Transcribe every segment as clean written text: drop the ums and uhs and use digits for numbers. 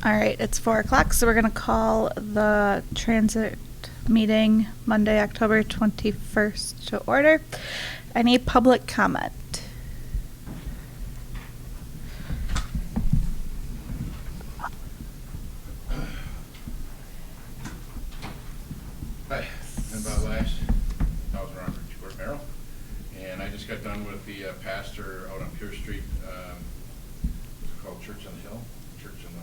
All right, it's 4:00, so we're going to call the transit meeting Monday, October 21st to order. Any public comment? Hi, I'm Bob Lash, 1000 Rockbridge Court Merrill, and I just got done with the pastor out on Pierce Street. What's it called? Church on the Hill? Church on the,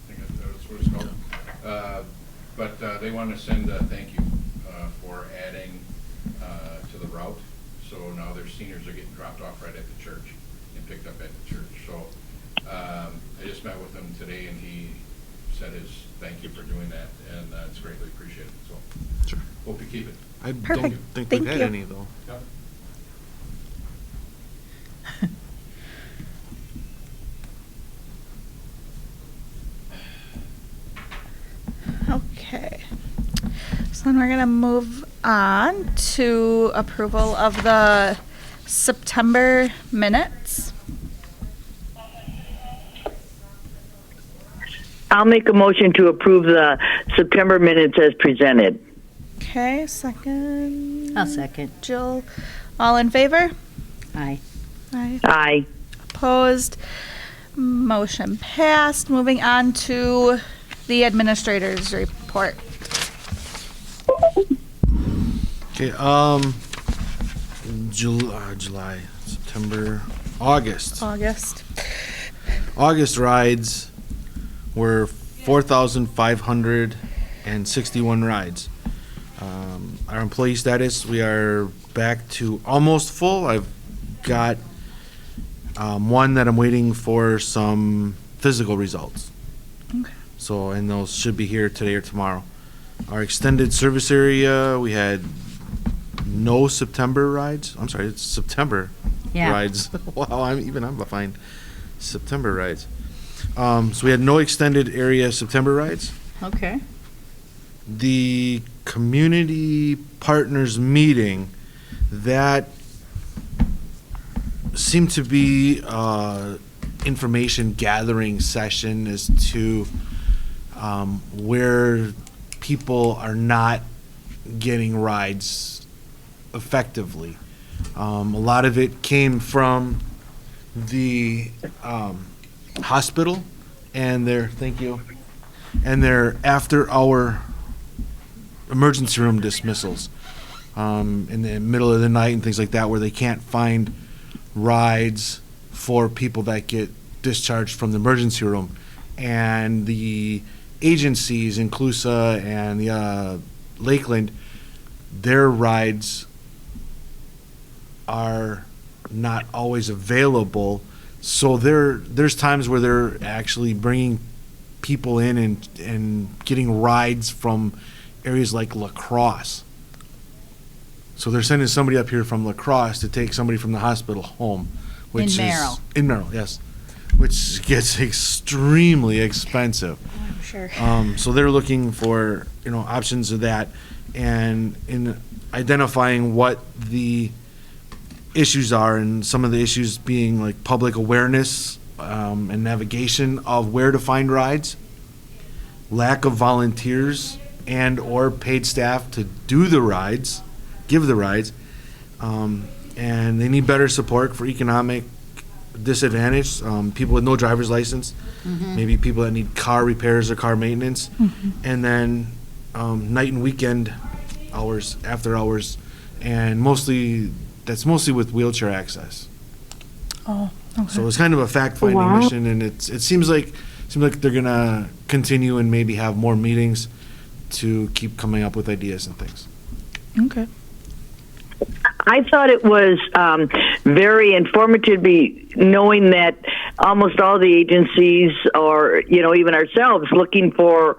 I think that's what it's called. But they want to send a thank you for adding to the route. So now their seniors are getting dropped off right at the church and picked up at the church. So I just met with him today, and he said his thank you for doing that, and it's greatly appreciated. So Sure. hope you keep it. I Perfect. don't think Thank we've had you. any, though. Yep. Okay. So then we're going to move on to approval of the September minutes. I'll make a motion to approve the September minutes as presented. Okay, second. I'll second. Jill, all in favor? Aye. Aye. Aye. Opposed? Motion passed. Moving on to the administrator's report. Okay, July, September, August. August rides were 4,561 rides. Our employee status, we are back to almost full. I've got one that I'm waiting for some physical results. Okay. So, and those should be here today or tomorrow. Our extended service area, we had no September rides. I'm sorry, it's September Yeah. rides. Wow, I'm behind. September rides. So we had no extended area September rides. Okay. The community partners meeting, that seemed to be information gathering session as to where people are not getting rides effectively. A lot of it came from the hospital and their after-hour emergency room dismissals in the middle of the night and things like that, where they can't find rides for people that get discharged from the emergency room. And the agencies, Inclusa and the Lakeland, their rides are not always available. So there's times where they're actually bringing people in and getting rides from areas like La Crosse. So they're sending somebody up here from La Crosse to take somebody from the hospital home, which Merrill. In Merrill, yes, which gets extremely expensive. I'm sure. So they're looking for, options of that, and in identifying what the issues are, and some of the issues being like public awareness and navigation of where to find rides, lack of volunteers and or paid staff to do the rides, give the rides, and they need better support for economic disadvantage, people with no driver's license, maybe people that need car repairs or car maintenance, and then night and weekend hours, after hours, and that's mostly with wheelchair access. Oh, okay. So it's kind of a fact-finding Wow. mission, and it seems like they're gonna continue and maybe have more meetings to keep coming up with ideas and things. Okay. I thought it was very informative, knowing that almost all the agencies, or even ourselves, looking for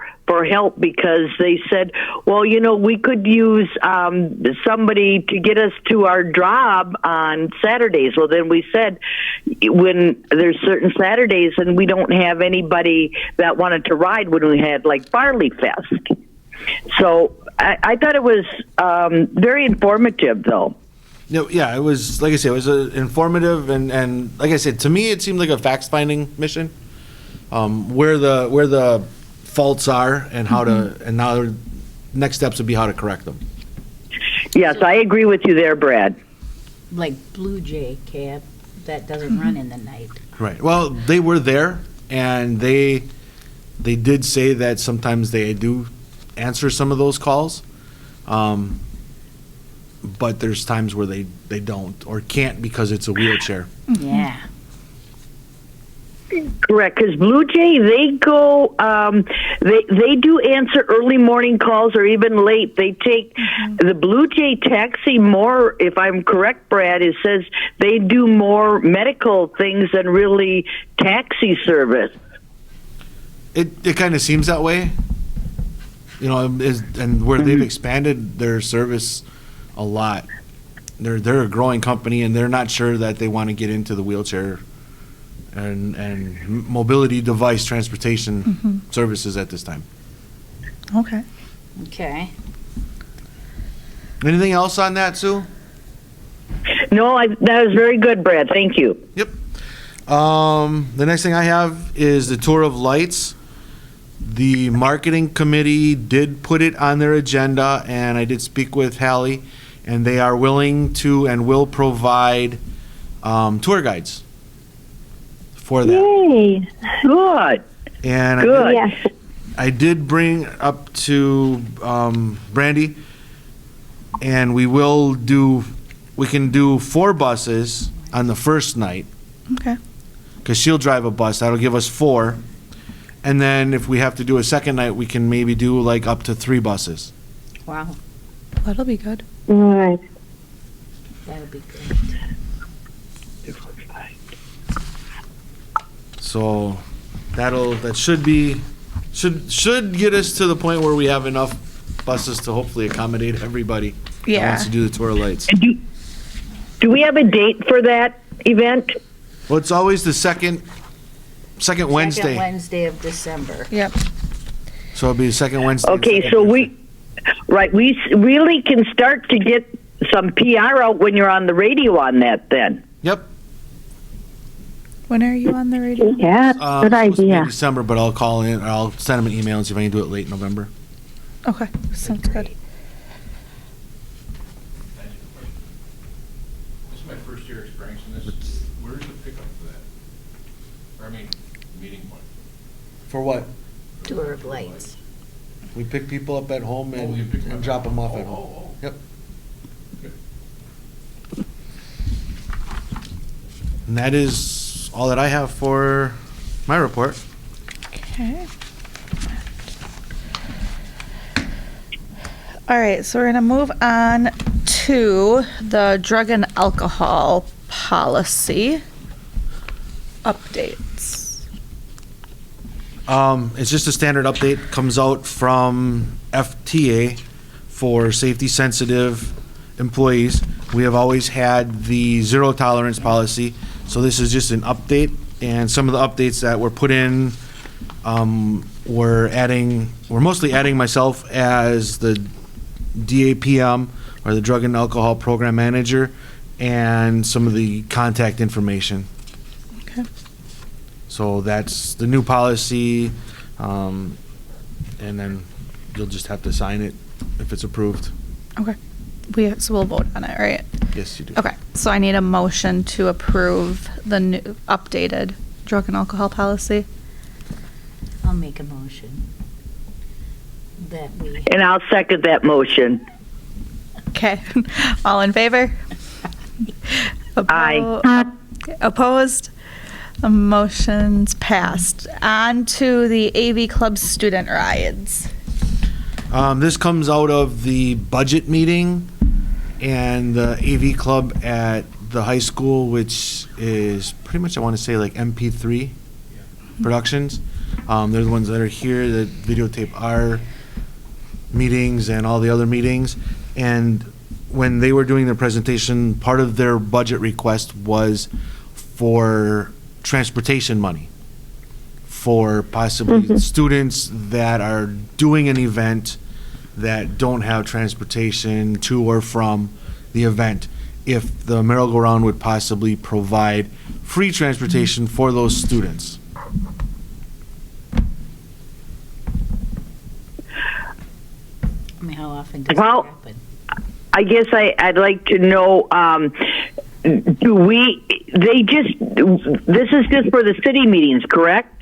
help, because they said, well, we could use somebody to get us to our job on Saturdays. Well, then we said, when there's certain Saturdays and we don't have anybody that wanted to ride, when we had like Barley Fest. So I thought it was very informative, though. Yeah, it was, like I said, it was informative, and like I said, to me, it seemed like a fact-finding mission. where the faults are and how to, and now next steps would be how to correct them. Yes, I agree with you there, Brad. Like Blue Jay cab, that doesn't run in the night. Right. Well, they were there, and they did say that sometimes they do answer some of those calls, but there's times where they don't or can't because it's a wheelchair. Yeah. Correct, because Blue Jay, they go, they do answer early morning calls or even late. They take the Blue Jay taxi more, if I'm correct, Brad, it says they do more medical things than really taxi service. It kind of seems that way, you know, and where they've expanded their service a lot. They're a growing company, and they're not sure that they want to get into the wheelchair and mobility device transportation services at this time. Okay. Okay. Anything else on that, Sue? No, that was very good, Brad. Thank you. Yep. The next thing I have is the Tour of Lights. The marketing committee did put it on their agenda, and I did speak with Hallie, and they are willing to and will provide tour guides for that. Yay. Good. And Good. Yes. I did bring up to Brandy, and we can do 4 buses on the first night, Okay. because she'll drive a bus. That'll give us 4. And then if we have to do a second night, we can maybe do like up to 3 buses. Wow. That'll be good. All right. That'll be good. So that should get us to the point where we have enough buses to hopefully accommodate everybody that Yeah. wants to do the Tour of Lights. And do we have a date for that event? Well, it's always the second Wednesday. Second Wednesday of December. Yep. So it'll be the second Wednesday. Okay, so we really can start to get some PR out when you're on the radio on that then. Yep. When are you on the radio? Yeah, good Supposed to be idea. in December, but I'll call in, or I'll send them an email and see if I can do it late November. Okay. Sounds good. Thanks for the question. This is my first year experiencing this. Where's the pickup for that? Or, I mean, meeting point? For what? Tour of Lights. We pick people up at home Oh, you pick them and up drop at them home. off at Oh, home. oh, oh. Yep. Good. And that is all that I have for my report. Okay. All right, so we're gonna move on to the drug and alcohol policy updates. It's just a standard update, comes out from FTA for safety-sensitive employees. We have always had the zero tolerance policy, so this is just an update. And some of the updates that were put in, we're mostly adding myself as the DAPM, or the Drug and Alcohol Program Manager, and some of the contact information. Okay. So that's the new policy, and then you'll just have to sign it if it's approved. Okay. So we'll vote on it, right? Yes, you do. Okay, so I need a motion to approve the new updated drug and alcohol policy. I'll make a motion that we, And I'll second that motion. Okay, all in favor? Aye. Opposed? The motion's passed. On to the AV Club student rides. This comes out of the budget meeting and the AV club at the high school, which is pretty much, I want to say, like MP3 Productions. They're the ones that are here that videotape our meetings and all the other meetings. And when they were doing their presentation, part of their budget request was for transportation money for possibly students that are doing an event that don't have transportation to or from the event. If the merry-go-round would possibly provide free transportation for those students. often does that Well- happen? I guess I'd like to know, do we, they just, this is just for the city meetings, correct?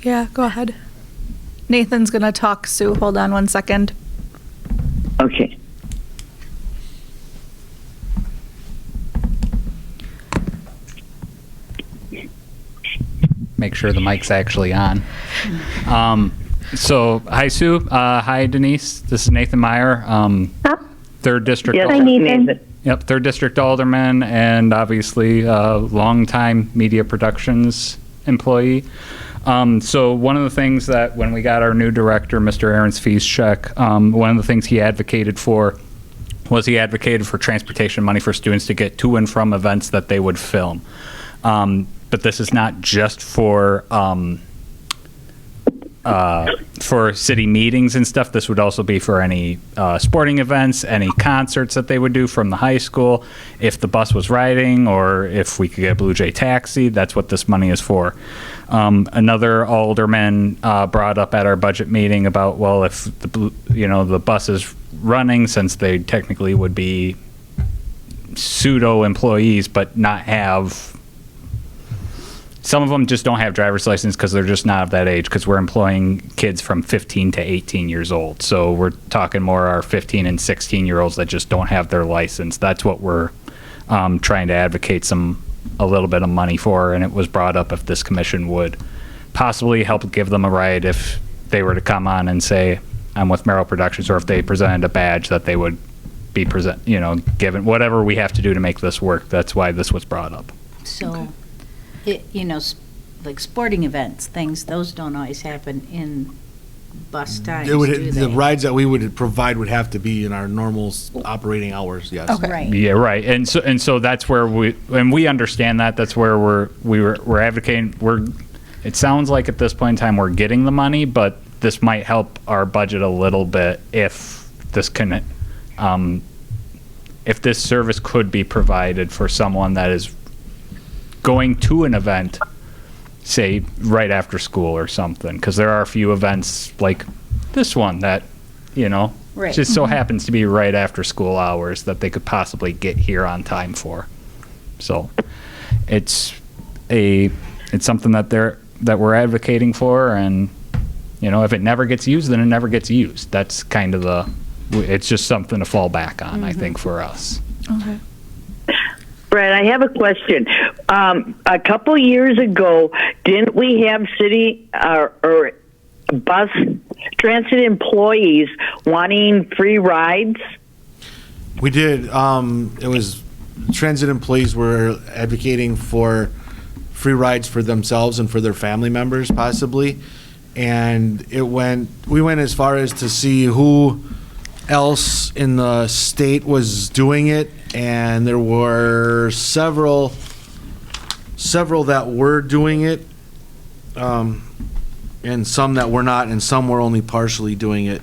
Yeah, go ahead. Nathan's gonna talk, Sue. Hold on one second. Okay. Make sure the mic's actually on. So, hi Sue, hi Denise. This is Nathan Meyer, third district. Yes, alderman. Yep, third district alderman, and obviously longtime media productions employee. So one of the things that when we got our new director, Mr. Aaron's fees check, one of the things he advocated for was he advocated for transportation money for students to get to and from events that they would film. But this is not just for city meetings and stuff. This would also be for any sporting events, any concerts that they would do from the high school. If the bus was riding, or if we could get a Blue Jay taxi, that's what this money is for. Another alderman brought up at our budget meeting about, well, if the bus is running, since they technically would be pseudo employees, but not have. Some of them just don't have driver's license because they're just not of that age, because we're employing kids from 15 to 18 years old. So we're talking more our 15 and 16-year-olds that just don't have their license. That's what we're trying to advocate a little bit of money for, and it was brought up if this commission would possibly help give them a ride if they were to come on and say, I'm with Merrill Productions, or if they presented a badge that they would be given whatever we have to do to make this work. That's why this was brought up. So, like sporting events, those don't always happen in bus times, do they? The rides that we would provide would have to be in our normal operating hours, yes. Okay. Right. Yeah, right. And so that's where we understand that. That's where we're advocating. It sounds like at this point in time we're getting the money, but this might help our budget a little bit if this service could be provided for someone that is going to an event, say right after school or something, because there are a few events like this one that Right. just so happens to be right after school hours that they could possibly get here on time for. So it's something that we're advocating for, and if it never gets used, then it never gets used. That's kind of it's just something to fall back on, I think, for us. Okay. Brad, I have a question. A couple years ago, didn't we have city or bus transit employees wanting free rides? We did. It was transit employees were advocating for free rides for themselves and for their family members, possibly. And we went as far as to see who else in the state was doing it, and there were several that were doing it, and some that were not, and some were only partially doing it.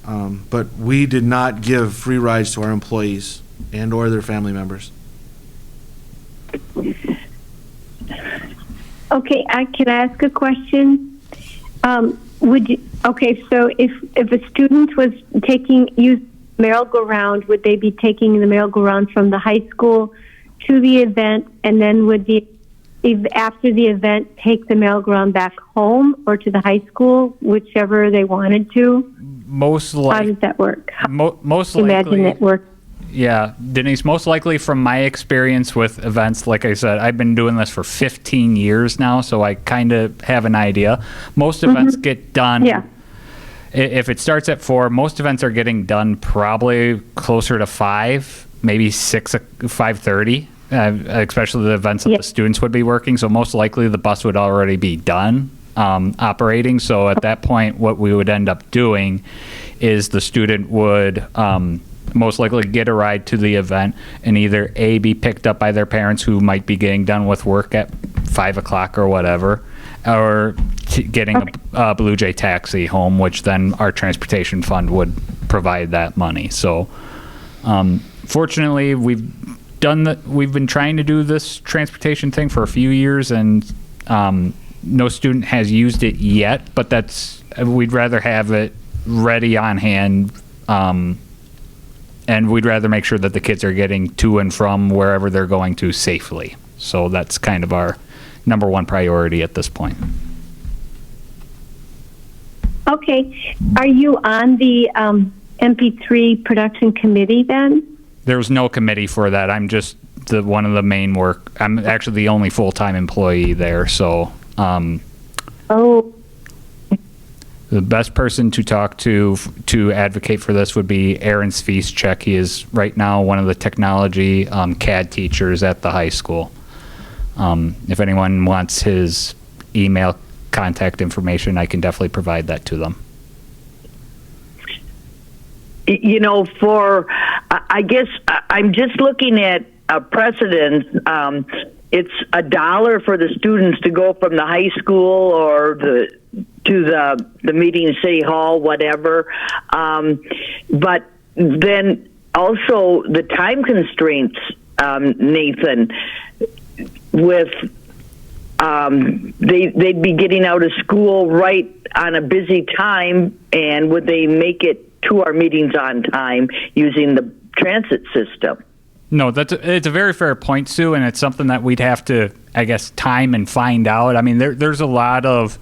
But we did not give free rides to our employees and or their family members. Okay, can I ask a question? So if a student was used merry-go-round, would they be taking the merry-go-round from the high school to the event, and then after the event take the merry-go-round back home or to the high school, whichever they wanted to? Most likely. How does that work? Most Imagine likely. it work. Yeah, Denise, most likely from my experience with events, like I said, I've been doing this for 15 years now, so I kind of have an idea. Most events get done. Yeah. If it starts at 4, most events are getting done probably closer to 5, maybe 6, 5:30, especially the events that the students would be working. So most likely the bus would already be done operating. So at that point, what we would end up doing is the student would most likely get a ride to the event and either A, be picked up by their parents who might be getting done with work at 5 o'clock or whatever, or getting a Blue Jay taxi home, which then our transportation fund would provide that money. So fortunately, we've been trying to do this transportation thing for a few years, and no student has used it yet, but we'd rather have it ready on hand, and we'd rather make sure that the kids are getting to and from wherever they're going to safely. So that's kind of our number one priority at this point. Okay. Are you on the MP3 production committee then? There's no committee for that. I'm just one of the main work. I'm actually the only full-time employee there. So Oh, the best person to talk to advocate for this would be Aaron Svischek. He is right now one of the technology CAD teachers at the high school. If anyone wants his email contact information, I can definitely provide that to them. You know, I guess I'm just looking at a precedent. It's $1 for the students to go from the high school or to the meeting in City Hall, whatever. But then also the time constraints, Nathan, with they'd be getting out of school right on a busy time, and would they make it to our meetings on time using the transit system? No, it's a very fair point, Sue, and it's something that we'd have to, I guess, time and find out. I mean, there's a lot of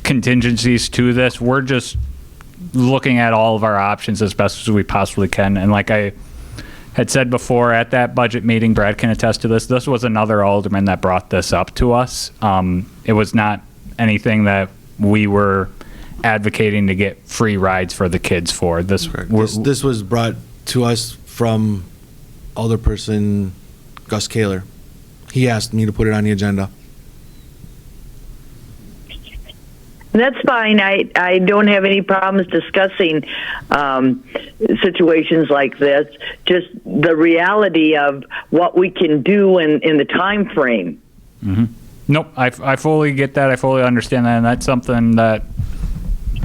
contingencies to this. We're just looking at all of our options as best as we possibly can. And like I had said before at that budget meeting, Brad can attest to this, this was another alderman that brought this up to us. It was not anything that we were advocating to get free rides for the kids for. This was brought to us from Alderperson Gus Kaler. He asked me to put it on the agenda. That's fine. I don't have any problems discussing situations like this. Just the reality of what we can do in the time frame. Mm-hmm. Nope, I fully get that. I fully understand that, and that's something that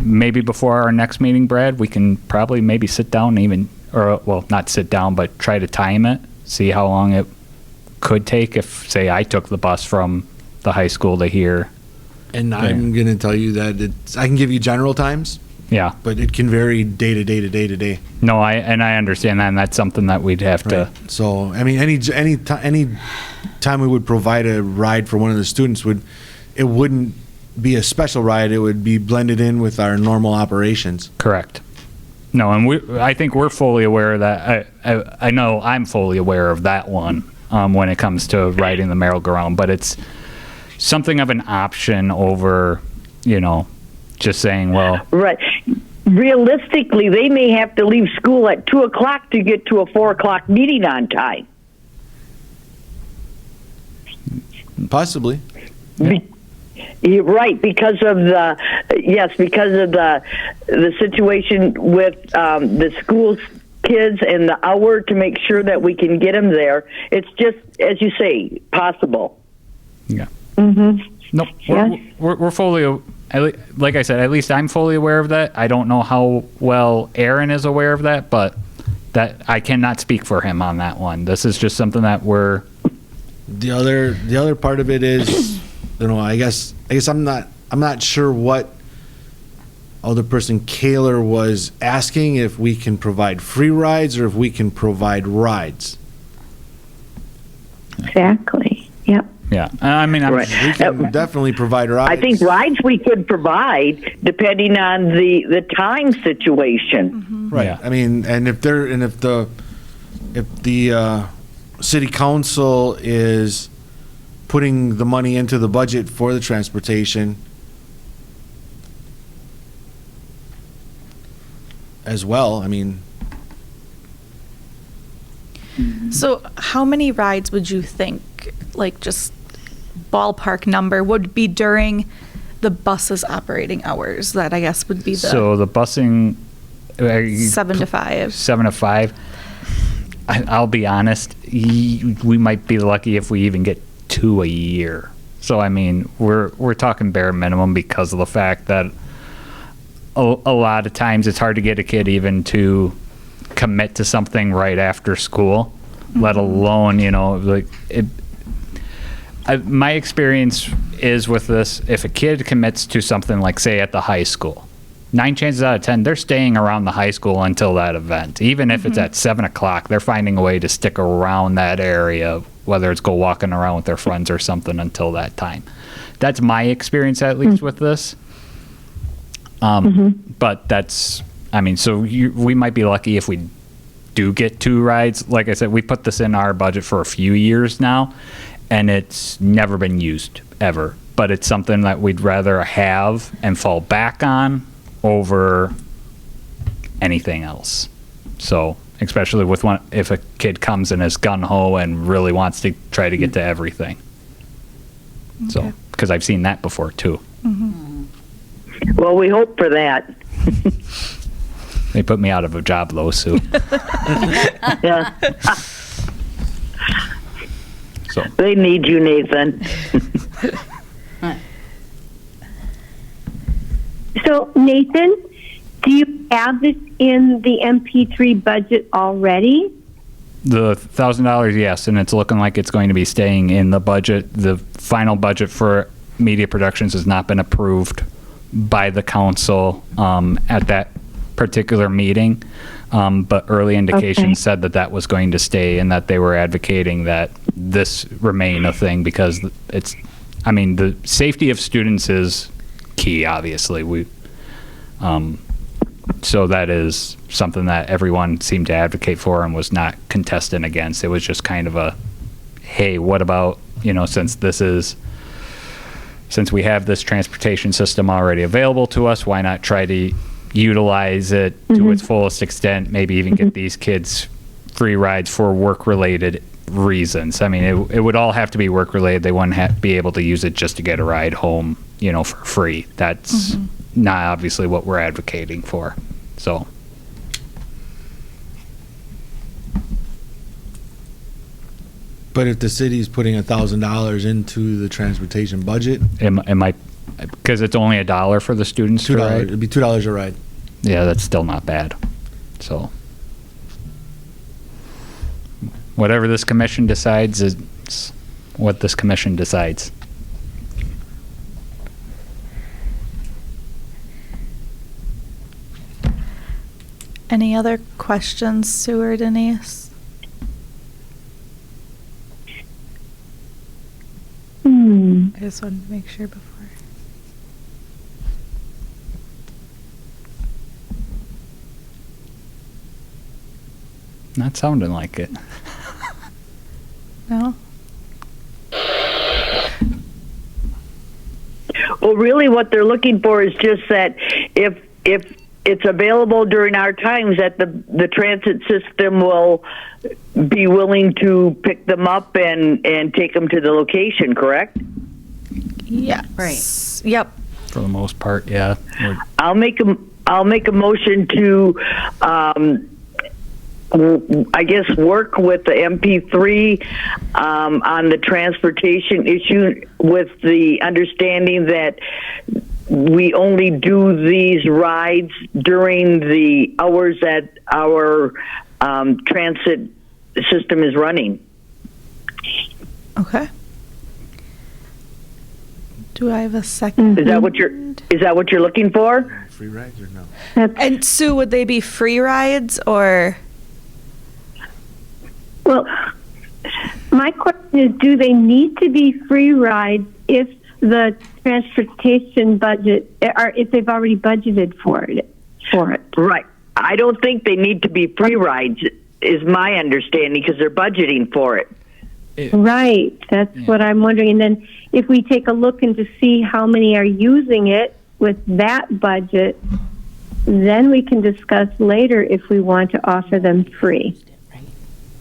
maybe before our next meeting, Brad, we can probably maybe sit down and even, or well, not sit down, but try to time it, see how long it could take if, say, I took the bus from the high school to here. And I'm going to tell you that I can give you general times, Yeah. but it can vary day to day to day to day. No, I understand that, and that's something that we'd have to. Right. So, I mean, any time we would provide a ride for one of the students it wouldn't be a special ride. It would be blended in with our normal operations. Correct. No, and I think we're fully aware of that. I know I'm fully aware of that one when it comes to riding the merry-go-round, but it's something of an option over, just saying, well. Right. Realistically, they may have to leave school at 2:00 to get to a 4:00 meeting on time. Possibly. You're right, because of the situation with the school kids and the hour to make sure that we can get them there. It's just, as you say, possible. Yeah. Mm-hmm. Nope. Yes. We're fully, like I said, at least I'm fully aware of that. I don't know how well Aaron is aware of that, but that I cannot speak for him on that one. This is just something that we're. The other part of it is, I guess I'm not sure what Alderperson Kaler was asking, if we can provide free rides or if we can provide rides. Exactly. Yep. Yeah. I mean, Right. We can definitely provide rides. I think rides we could provide depending on the time situation. Right. Yeah. I mean, and if the city council is putting the money into the budget for the transportation as well, I mean. So how many rides would you think, like just ballpark number, would be during the bus's operating hours? That I guess would be the So the busing. 7 to 5. 7 to 5. I'll be honest, we might be lucky if we even get 2 a year. So I mean, we're talking bare minimum because of the fact that a lot of times it's hard to get a kid even to commit to something right after school, let alone My experience is with this, if a kid commits to something like, say, at the high school, 9 chances out of 10, they're staying around the high school until that event. Even if it's at 7 o'clock, they're finding a way to stick around that area, whether it's go walking around with their friends or something until that time. That's my experience, at least, with this. But that's, I mean, so we might be lucky if we do get 2 rides. Like I said, we put this in our budget for a few years now, and it's never been used, ever. But it's something that we'd rather have and fall back on over anything else. So, especially with if a kid comes in as gung-ho and really wants to try to get to everything. So, because I've seen that before, too. Well, we hope for that. They put me out of a job, though, Sue. Yeah. So, They need you, Nathan. So, Nathan, do you have this in the MP3 budget already? the $1,000, yes, and it's looking like it's going to be staying in the budget. The final budget for media productions has not been approved by the council at that particular meeting, but early indications said that that was going to stay and that they were advocating that this remain a thing because it's, I mean, the safety of students is key, obviously. So that is something that everyone seemed to advocate for and was not contesting against. It was just kind of a, hey, what about, since we have this transportation system already available to us, why not try to utilize it to its fullest extent, maybe even get these kids free rides for work-related reasons. I mean, it would all have to be work-related. They wouldn't be able to use it just to get a ride home, for free. That's not obviously what we're advocating for. So. But if the city's putting $1,000 into the transportation budget, It might, because it's only $1 for the students to $2, ride. it'd be $2 a ride. Yeah, that's still not bad. So, whatever this commission decides is what this commission decides. Any other questions, Sue or Denise? I just wanted to make sure before. Not sounding like it. No? Well, really what they're looking for is just that if it's available during our times, that the transit system will be willing to pick them up and take them to the location, correct? Yes. Right. Yep. For the most part, yeah. I'll make a motion to I guess work with the MP3 on the transportation issue with the understanding that we only do these rides during the hours that our transit system is running. Okay. Do I have a second? Is that what you're looking for? Free rides or no? And Sue, would they be free rides or? Well, my question is, do they need to be free rides if the transportation budget, or if they've already budgeted for it? Right. I don't think they need to be free rides, is my understanding, because they're budgeting for it. Right. That's what I'm wondering. And then if we take a look and to see how many are using it with that budget, then we can discuss later if we want to offer them free.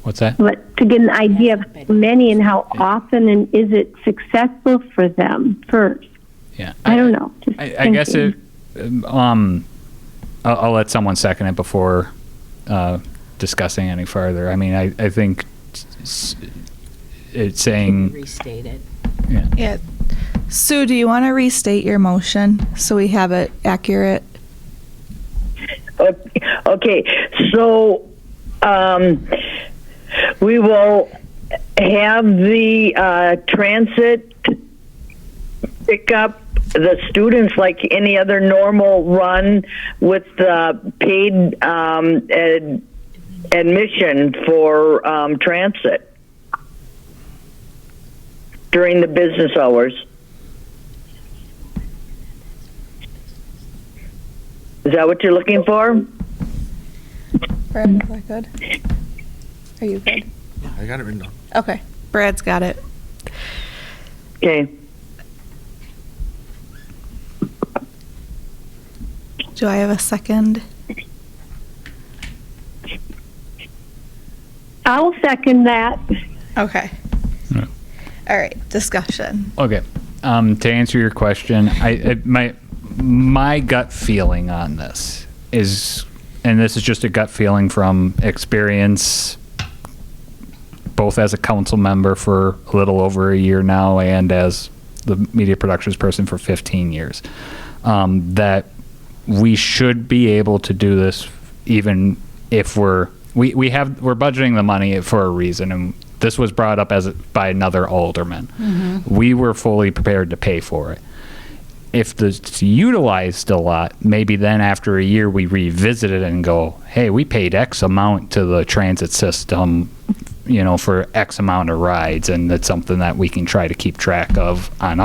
What's that? But to get an idea of how many and how often and is it successful for them first. Yeah. I don't know. Just I guess it. I'll let someone second it before discussing any further. I mean, I think it's saying. Restate it. Yeah. Sue, do you want to restate your motion so we have it accurate? Okay. So we will have the transit pick up the students like any other normal run with paid admission for transit during the business hours. Is that what you're looking for? Brad, is that good? Are you good? I got it written down. Okay, Brad's got it. Okay. Do I have a second? I'll second that. Okay. Yeah. All right, discussion. Okay. To answer your question, my gut feeling on this is, and this is just a gut feeling from experience, both as a council member for a little over a year now and as the media productions person for 15 years, that we should be able to do this even if we're budgeting the money for a reason, and this was brought up by another alderman. We were fully prepared to pay for it. If it's utilized a lot, maybe then after a year we revisit it and go, hey, we paid X amount to the transit system, for X amount of rides, and it's something that we can try to keep track of on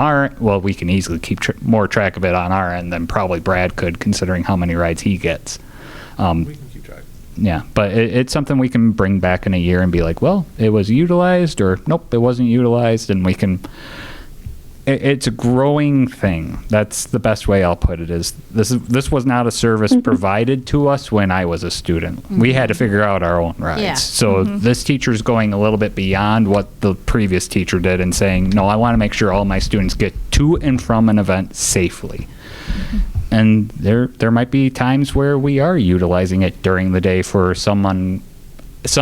we can easily keep more track of it on our end than probably Brad could, considering how many rides he gets. We can keep track. Yeah, but it's something we can bring back in a year and be like, well, it was utilized, or nope, it wasn't utilized, and we can. It's a growing thing. That's the best way I'll put it. Is this was not a service provided to us when I was a student. We had to figure out our own rides. Yeah. So this teacher's going a little bit beyond what the previous teacher did and saying, no, I want to make sure all my students get to and from an event safely. And there might be times where we are utilizing it during the day for some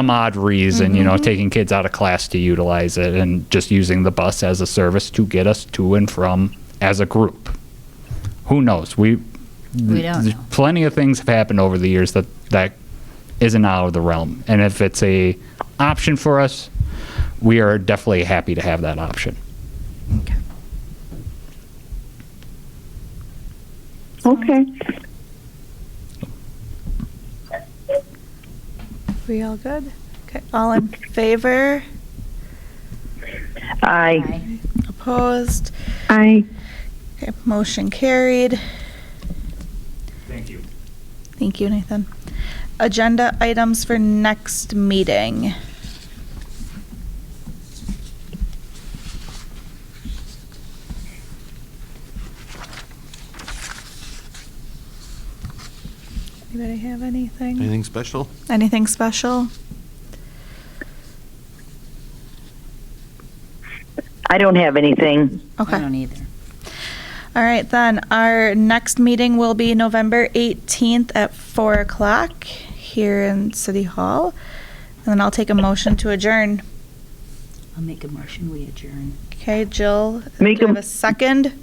odd reason, taking kids out of class to utilize it and just using the bus as a service to get us to and from as a group. Who knows? We don't know. Plenty of things have happened over the years that isn't out of the realm. And if it's a option for us, we are definitely happy to have that option. Okay. We all good? Okay, all in favor? Aye. Opposed? I Okay, motion carried. Thank you. Thank you, Nathan. Agenda items for next meeting. Anybody have anything? Anything special? Anything special? I don't have anything. Okay. I don't either. All right, then. Our next meeting will be November 18th at 4 o'clock here in City Hall. And then I'll take a motion to adjourn. I'll make a motion, we adjourn. Okay, Jill, Make do you a- have a second?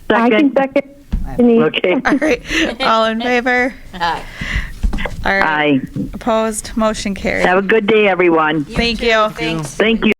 I can second. Denise. Okay. All right, all in favor? Aye. All right, Aye. opposed, motion carried. Have a good day, everyone. Thank you. Thanks. Thank you.